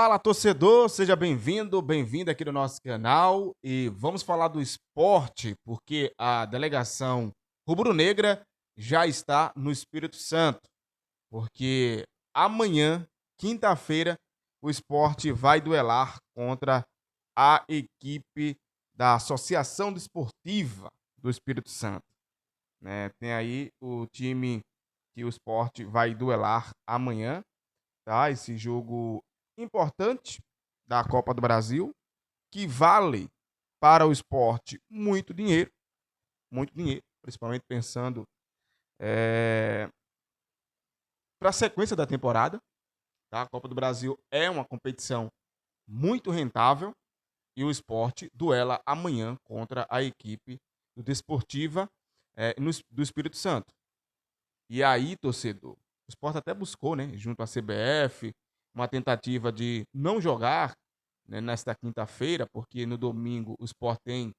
Fala, torcedor, seja bem-vindo, bem-vinda aqui no nosso canal e vamos falar do esporte, porque a delegação rubro-negra já está no Espírito Santo, porque amanhã, quinta-feira, o esporte vai duelar contra a equipe da Associação Desportiva do Espírito Santo, né? Tem aí o time que o esporte vai duelar amanhã, tá? Esse jogo importante da Copa do Brasil, que vale para o esporte muito dinheiro, principalmente pensando para a sequência da temporada. Tá? A Copa do Brasil é uma competição muito rentável e o esporte duela amanhã contra a equipe do Desportiva do Espírito Santo. E aí, torcedor, o esporte até buscou, né, junto à CBF, uma tentativa de não jogar, né, nesta quinta-feira, porque no domingo o Sport tem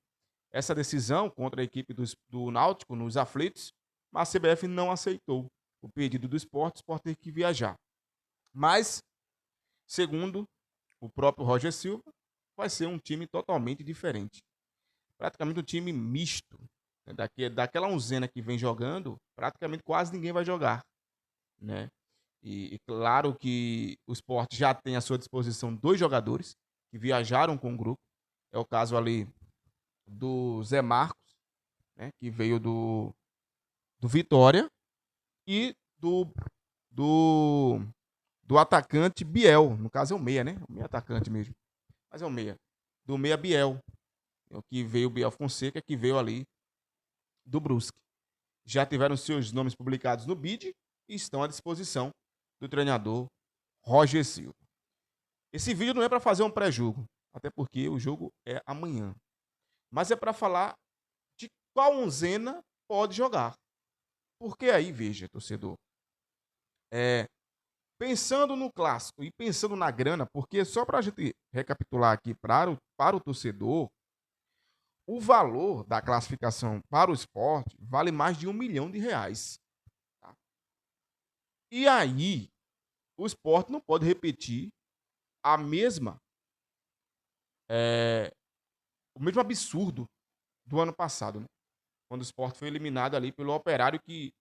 essa decisão contra a equipe do Náutico nos aflitos, mas a CBF não aceitou o pedido do Sport, o Sport tem que viajar. Mas, segundo o próprio Roger Silva, vai ser um time totalmente diferente. Praticamente um time misto. Né? Daquela onzena que vem jogando, praticamente quase ninguém vai jogar. Né? E claro que o Sport já tem à sua disposição dois jogadores que viajaram com o grupo. É o caso ali do Zé Marcos, né, que veio do Vitória, e do, do atacante Biel. No caso é o meia, né? O meia atacante mesmo. Mas é o meia. Do meia Biel, que veio o Biel Fonseca, que veio ali do Brusque. Já tiveram seus nomes publicados no BID e estão à disposição do treinador Roger Silva. Esse vídeo não é para fazer um pré-jogo, até porque o jogo é amanhã. Mas é para falar de qual onzena pode jogar. Porque aí, veja, torcedor, é, pensando no clássico e pensando na grana, porque só para a gente recapitular aqui para o torcedor, o valor da classificação para o esporte vale mais de R$ 1 milhão. Tá? E aí, o esporte não pode repetir a mesma, é, o mesmo absurdo do ano passado, né? Quando o esporte foi eliminado ali pelo Operário que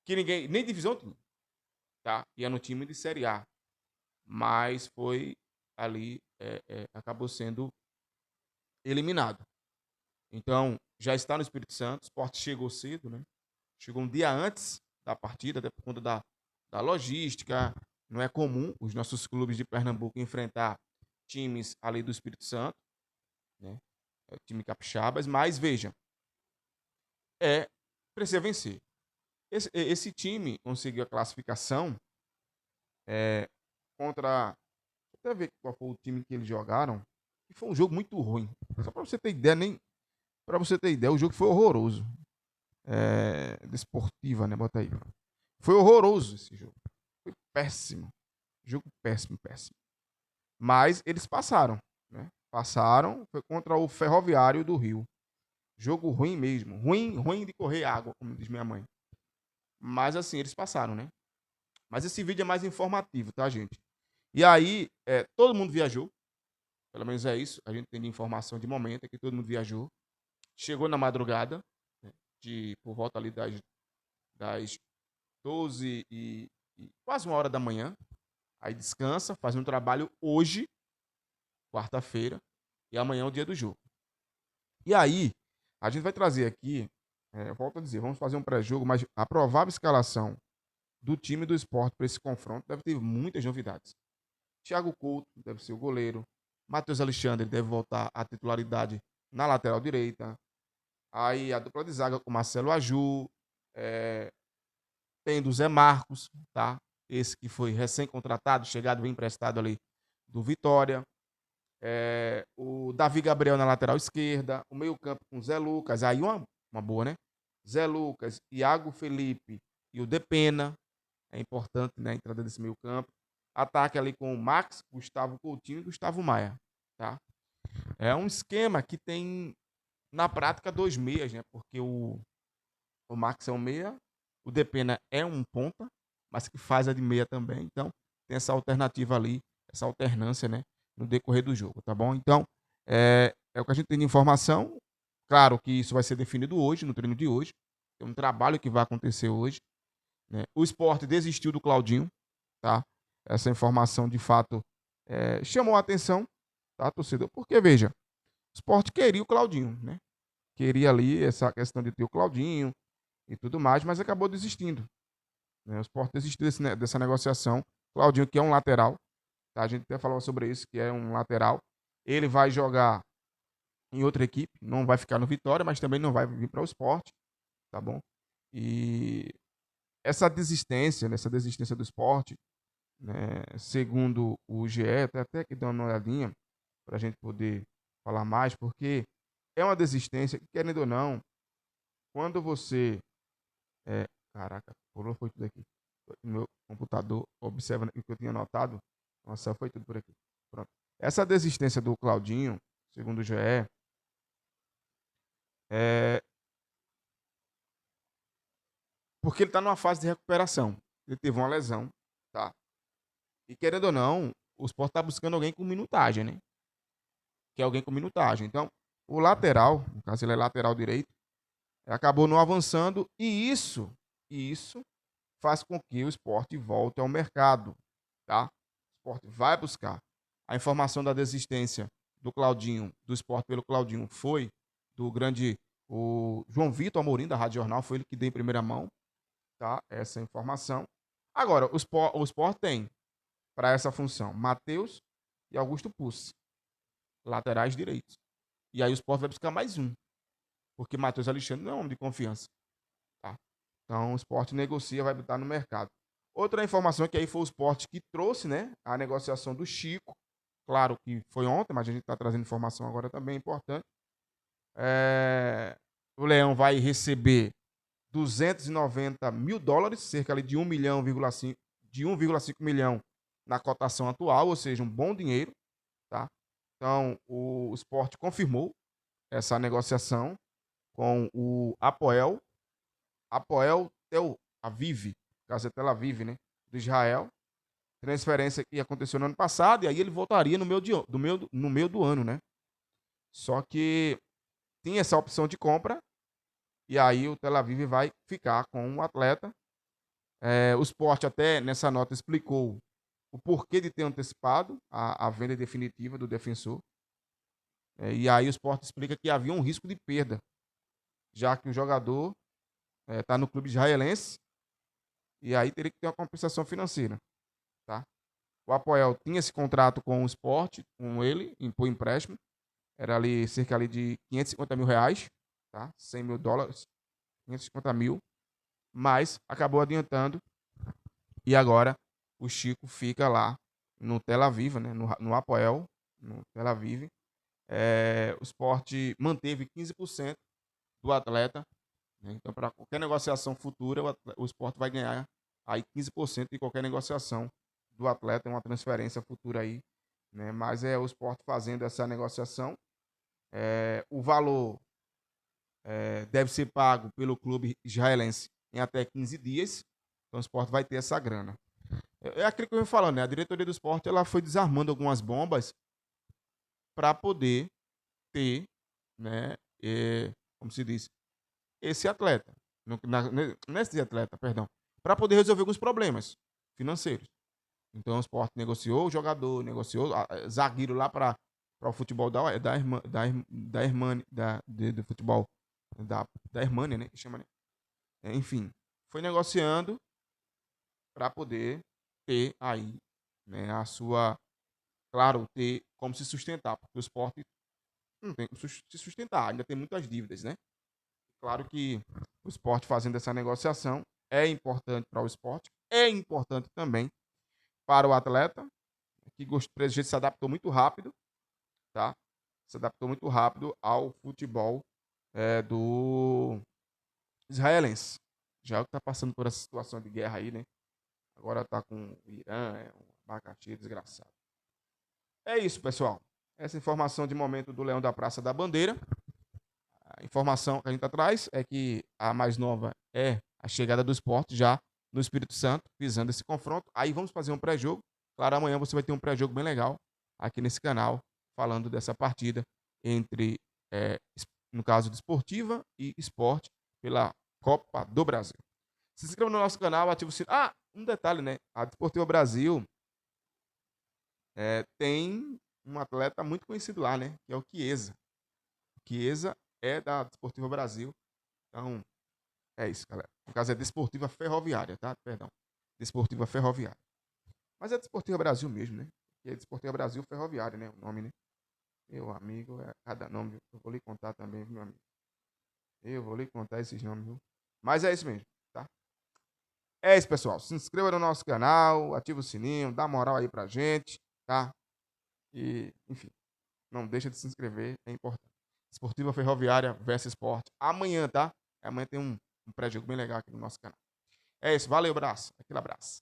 ninguém, nem divisão, tá? Ia no time de Série A, mas foi ali, acabou sendo eliminado. Então, já está no Espírito Santo, o esporte chegou cedo, né? Chegou um dia antes da partida, até por conta da logística. Não é comum os nossos clubes de Pernambuco enfrentar times ali do Espírito Santo, né? Time capixabas, mas veja, é precisa vencer. Esse time conseguiu a classificação contra. Deixa eu até ver qual foi o time que eles jogaram. E foi um jogo muito ruim. Só para você ter ideia, nem para você ter ideia, o jogo foi horroroso. Desportiva, né? Bota aí. Foi horroroso esse jogo. Foi péssimo. Jogo péssimo, péssimo. Mas eles passaram, né? Passaram, foi contra o Ferroviário do Rio. Jogo ruim mesmo. Ruim, ruim de correr água, como diz minha mãe. Mas assim, eles passaram, né? Mas esse vídeo é mais informativo, tá, gente? E aí, todo mundo viajou. Pelo menos é isso. A gente tem de informação de momento, é que todo mundo viajou. Chegou na madrugada, né, por volta ali das 12 e quase 1 hora da manhã. Aí descansa, faz um trabalho hoje, quarta-feira, e amanhã é o dia do jogo. E aí, a gente vai trazer aqui, volto a dizer, vamos fazer um pré-jogo, mas a provável escalação do time do esporte para esse confronto deve ter muitas novidades. Thiago Couto deve ser o goleiro. Matheus Alexandre deve voltar à titularidade na lateral direita. Aí a dupla de zaga com Marcelo Aju. É, tem do Zé Marcos, tá? Esse que foi recém-contratado, chegado, bem emprestado ali do Vitória. O Davi Gabriel na lateral esquerda. O meio-campo com Zé Lucas. Aí uma boa, né? Zé Lucas, Iago Felipe e o Depena. É importante, né, a entrada desse meio-campo. Ataque ali com o Max, Gustavo Coutinho e Gustavo Maia, tá? É um esquema que tem, na prática, dois meias, né? Porque o Max é um meia, o Depena é um ponta, mas que faz a de meia também. Então, tem essa alternativa ali, essa alternância, né, no decorrer do jogo, tá bom? Então, é o que a gente tem de informação. Claro que isso vai ser definido hoje, no treino de hoje. Tem um trabalho que vai acontecer hoje, né? O Sport desistiu do Claudinho, tá? Essa informação, de fato, chamou a atenção, tá, torcedor? Porque, veja, o Sport queria o Claudinho, né? Queria ali essa questão de ter o Claudinho e tudo mais, mas acabou desistindo, né? O Sport desistiu dessa negociação. Claudinho, que é um lateral, tá? A gente até falou sobre isso, que é um lateral. Ele vai jogar em outra equipe, não vai ficar no Vitória, mas também não vai vir para o Sport, tá bom? E essa desistência, né, essa desistência do Sport, né, segundo o GE, até que dá uma olhadinha para a gente poder falar mais, porque é uma desistência que, querendo ou não, quando você. É, caraca, pulou, foi tudo aqui. No meu computador, observa o que eu tinha anotado. Nossa, foi tudo por aqui. Pronto. Essa desistência do Claudinho, segundo o GE, é porque ele está numa fase de recuperação. Ele teve uma lesão, tá? E querendo ou não, o Sport está buscando alguém com minutagem, né? Que é alguém com minutagem. Então, o lateral, no caso ele é lateral direito, acabou não avançando e isso faz com que o Sport volte ao mercado, tá? O Sport vai buscar. A informação da desistência do Claudinho, do Sport pelo Claudinho, foi do grande o João Vitor Amorim, da Rádio Jornal, foi ele que deu em primeira mão, tá? Essa informação. Agora, o Sport tem para essa função Matheus e Augusto Pucci, laterais direitos. E aí o Sport vai buscar mais um, porque Matheus Alexandre não é um homem de confiança, tá? Então o Sport negocia, vai botar no mercado. Outra informação é que aí foi o Sport que trouxe, né, a negociação do Chico. Claro que foi ontem, mas a gente está trazendo informação agora também importante. O Leão vai receber 290 mil dólares, cerca ali de 1,5 milhão na cotação atual, ou seja, um bom dinheiro, tá? Então, o Sport confirmou essa negociação com o Apoel Tel Aviv, caso é Tel Aviv, né, do Israel. Transferência que aconteceu no ano passado, e aí ele voltaria no meio do ano, né? Só que tem essa opção de compra, e aí o Tel Aviv vai ficar com o atleta. O Sport até nessa nota explicou o porquê de ter antecipado a venda definitiva do defensor. E aí o Sport explica que havia um risco de perda, já que o jogador está no clube israelense, e aí teria que ter uma compensação financeira, tá? O Apoel tinha esse contrato com o Sport, com ele, por empréstimo, era ali cerca ali de 550 mil reais, tá? 100 mil dólares, 550 mil, mas acabou adiantando, e agora o Chico fica lá no Tel Aviv, né? No Apoel, no Tel Aviv. O Sport manteve 15% do atleta, né? Então, para qualquer negociação futura, o Sport vai ganhar aí 15% de qualquer negociação do atleta, uma transferência futura aí, né? Mas é o Sport fazendo essa negociação. O valor deve ser pago pelo clube israelense em até 15 dias. Então o Sport vai ter essa grana. É aquilo que eu venho falando, né? A diretoria do Sport ela foi desarmando algumas bombas para poder ter, né? Como se diz, esse atleta, nesse atleta, perdão, para poder resolver alguns problemas financeiros. Então o Sport negociou o jogador, negociou zagueiro lá para o futebol da Hermânia, do futebol da Hermânia, né? Que chama, né? Enfim, foi negociando para poder ter aí, né, a sua, claro, ter como se sustentar, porque o Sport não tem como se sustentar, ainda tem muitas dívidas, né? Claro que o Sport fazendo essa negociação é importante para o Sport, é importante também para o atleta, que gostou, se adaptou muito rápido, tá? Se adaptou muito rápido ao futebol do israelense. Já que está passando por essa situação de guerra aí, né? Agora está com o Irã, um abacaxi desgraçado. É isso, pessoal. Essa informação de momento do Leão da Praça da Bandeira. A informação que a gente traz é que a mais nova é a chegada do Sport já no Espírito Santo, visando esse confronto. Aí vamos fazer um pré-jogo. Claro, amanhã você vai ter um pré-jogo bem legal aqui nesse canal, falando dessa partida entre, no caso, Desportiva e Sport pela Copa do Brasil. Se inscreva no nosso canal, ative o sininho. Ah, um detalhe, né? A Desportiva Brasil tem um atleta muito conhecido lá, né? Que é o Chiesa. O Chiesa é da Desportiva Brasil. Então, é isso, galera. No caso, é Desportiva Ferroviária, tá? Perdão. Desportiva Ferroviária. Mas é Desportiva Brasil mesmo, né? Que é Desportiva Brasil Ferroviária, né? O nome, né? Meu amigo, é cada nome. Eu vou lhe contar também, meu amigo. Eu vou lhe contar esses nomes, viu? Mas é isso mesmo, tá? É isso, pessoal. Se inscreva no nosso canal, ativa o sininho, dá moral aí pra gente, tá? E, enfim, não deixa de se inscrever, é importante. Esportiva Ferroviária versus Sport. Amanhã, tá? Amanhã tem um pré-jogo bem legal aqui no nosso canal. É isso, valeu, abraço. Aquele abraço.